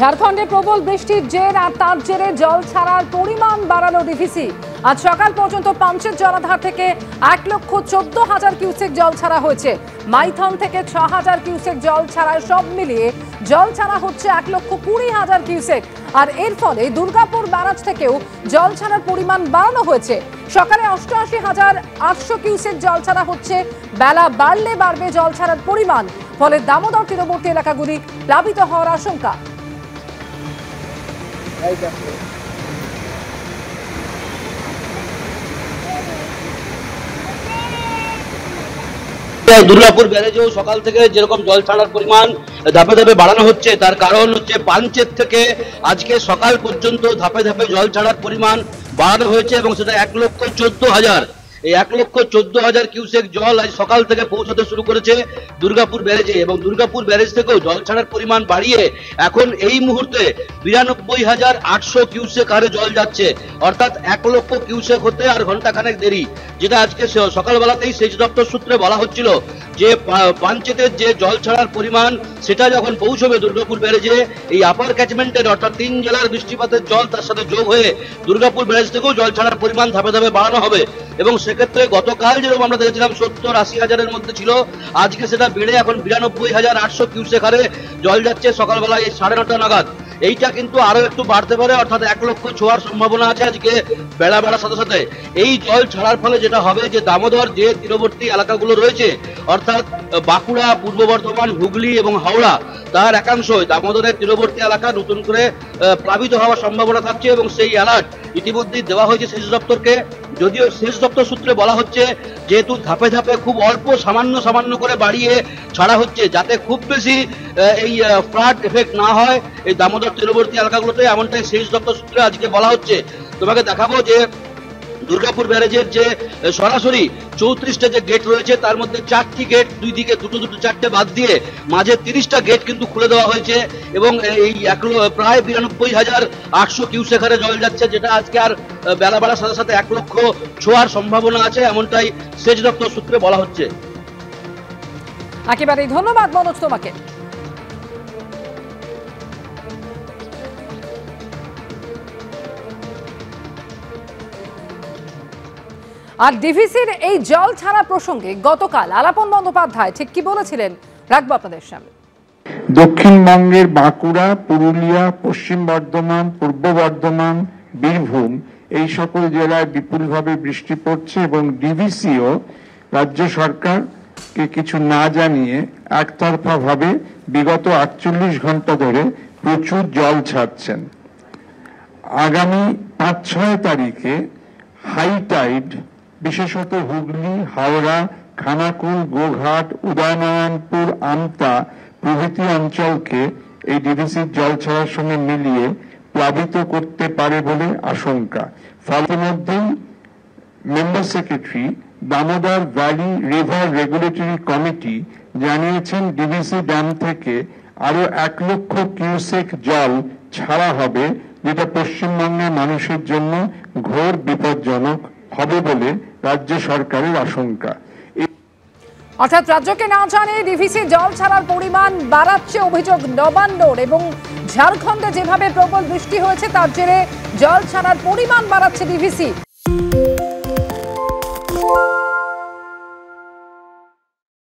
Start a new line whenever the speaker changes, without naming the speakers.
ঝাড়খণ্ডে প্রবল বৃষ্টির জের আর তার জেরে জল ছাড়ার পরিমাণ বাড়ালো ডিভিসি। আজ সকাল পর্যন্ত পাঞ্চেত জলাধার থেকে 1,14,000 কিউসেক জল ছাড়া হয়েছে। মাইথন থেকে 6,000 কিউসেক জল ছাড়ায় সব মিলিয়ে জল ছাড়া হচ্ছে 1,20,000 কিউসেক। আর এর ফলে দুর্গাপুর ব্যারাজ থেকেও জল ছাড়ার পরিমাণ বাড়ানো হয়েছে। সকালে 88,800 কিউসেক জল ছাড়া হচ্ছে। বেলা বাড়লে বাড়বে জল ছাড়ার পরিমাণ, ফলে দামোদর তীরবর্তী এলাকাগুলি প্লাবিত হওয়ার আশঙ্কা।
দুর্গাপুর ব্যারেজেও সকাল থেকে যেরকম জল ছাড়ার পরিমাণ ধাপে ধাপে বাড়ানো হচ্ছে, তার কারণ হচ্ছে পাঞ্চেত থেকে আজকে সকাল পর্যন্ত ধাপে ধাপে জল ছাড়ার পরিমাণ বাড়ানো হয়েছে এবং সেটা 1,14,000। এই 1,14,000 কিউসেক জল আজ সকাল থেকে পৌঁছাতে শুরু করেছে দুর্গাপুর ব্যারেজে এবং দুর্গাপুর ব্যারেজ থেকেও জল ছাড়ার পরিমাণ বাড়িয়ে এখন এই মুহূর্তে 92,800 কিউসেক হারে জল যাচ্ছে, অর্থাৎ 1,00,000 কিউসেক হতে আর ঘন্টাখানেক দেরি। যেটা আজকে সকালবেলাতেই সেচ দপ্তর সূত্রে বলা হচ্ছিল যে পাঞ্চেতের যে জল ছাড়ার পরিমাণ সেটা যখন পৌঁছবে দুর্গাপুর ব্যারেজে, এই আপার ক্যাচমেন্টের অর্থাৎ 3 জেলার বৃষ্টিপাতের জল তার সাথে যোগ হয়ে দুর্গাপুর ব্যারেজ থেকেও জল ছাড়ার পরিমাণ ধাপে ধাপে বাড়ানো হবে। এবং সেক্ষেত্রে গতকাল যেরকম আমরা দেখেছিলাম 70-80 হাজারের মধ্যে ছিল, আজকে সেটা বেড়ে এখন 92,800 কিউসেক হারে জল যাচ্ছে সকালবেলায় 9:30 নাগাদ। এইটা কিন্তু আরো একটু বাড়তে পারে, অর্থাৎ 1,00,000 ছোঁয়ার সম্ভাবনা আছে আজকে বেলা বেলার সাথে সাথে। এই জল ছাড়ার ফলে যেটা হবে যে দামোদর যে তীরবর্তী এলাকাগুলো রয়েছে, অর্থাৎ বাঁকুড়া, পূর্ব বর্ধমান, হুগলি এবং হাওড়া, তার একাংশই দামোদরের তীরবর্তী এলাকা নতুন করে প্লাবিত হওয়ার সম্ভাবনা থাকছে এবং সেই অ্যালার্ট ইতিমধ্যেই দেওয়া হয়েছে সেচ দপ্তরকে। যদিও সেচ দপ্তর সূত্রে বলা হচ্ছে যেহেতু ধাপে ধাপে খুব অল্প সামান্য করে বাড়িয়ে ছাড়া হচ্ছে, যাতে খুব বেশি এই ফ্লাড এফেক্ট না হয় এই দামোদর তীরবর্তী এলাকাগুলোতে, এমনটাই সেচ দপ্তর সূত্রে আজকে বলা হচ্ছে। তোমাকে দেখাবো যে দুর্গাপুর ব্যারেজের যে সরাসরি 34টা যে গেট রয়েছে তার মধ্যে 4টি গেট, দুই দিকে দুটো 4টে বাদ দিয়ে মাঝে 30টা গেট কিন্তু খুলে দেওয়া হয়েছে এবং এই প্রায় 92,800 কিউসেক হারে জল যাচ্ছে, যেটা আজকে আর বেলা বাড়ার সাথে সাথে 1,00,000 ছোঁয়ার সম্ভাবনা আছে, এমনটাই সেচ দপ্তর সূত্রে বলা হচ্ছে।
একেবারে ধন্যবাদ মনোজ তোমাকে। আর ডিভিসির এই জল ছাড়া প্রসঙ্গে গতকাল আলাপন বন্দ্যোপাধ্যায় ঠিক কি বলেছিলেন রাখবো আপনাদের সামনে।
দক্ষিণবঙ্গের বাঁকুড়া, পুরুলিয়া, পশ্চিম বর্ধমান, পূর্ব বর্ধমান, বীরভূম এই সকল জেলায় বিপুলভাবে বৃষ্টি পড়ছে এবং ডিভিসিও রাজ্য সরকারকে কিছু না জানিয়ে একতরফা ভাবে বিগত 48 ঘন্টা ধরে প্রচুর জল ছাড়ছেন। আগামী 5-6 তারিখে হাই টাইড বিশেষত হুগলি, হাওড়া, খানাকুল, গোঘাট, উদয়নারায়ণপুর, আমতা প্রভৃতি অঞ্চলকে এই ডিভিসির জল ছাড়ার সঙ্গে মিলিয়ে প্লাবিত করতে পারে বলে আশঙ্কা। ফলে মধ্যেই member secretary Damodar valley river regulatory committee জানিয়েছেন ডিভিসি ড্যাম থেকে আরো 1,00,000 কিউসেক জল ছাড়া হবে, যেটা পশ্চিমবঙ্গের মানুষের জন্য ঘোর বিপজ্জনক হবে বলে রাজ্য সরকারের আশঙ্কা।
অর্থাৎ রাজ্যকে না জানিয়ে ডিভিসি জল ছাড়ার পরিমাণ বাড়াচ্ছে অভিযোগ নবান্নর, এবং ঝাড়খণ্ডে যেভাবে প্রবল বৃষ্টি হয়েছে তার জেরে জল ছাড়ার পরিমাণ বাড়াচ্ছে ডিভিসি।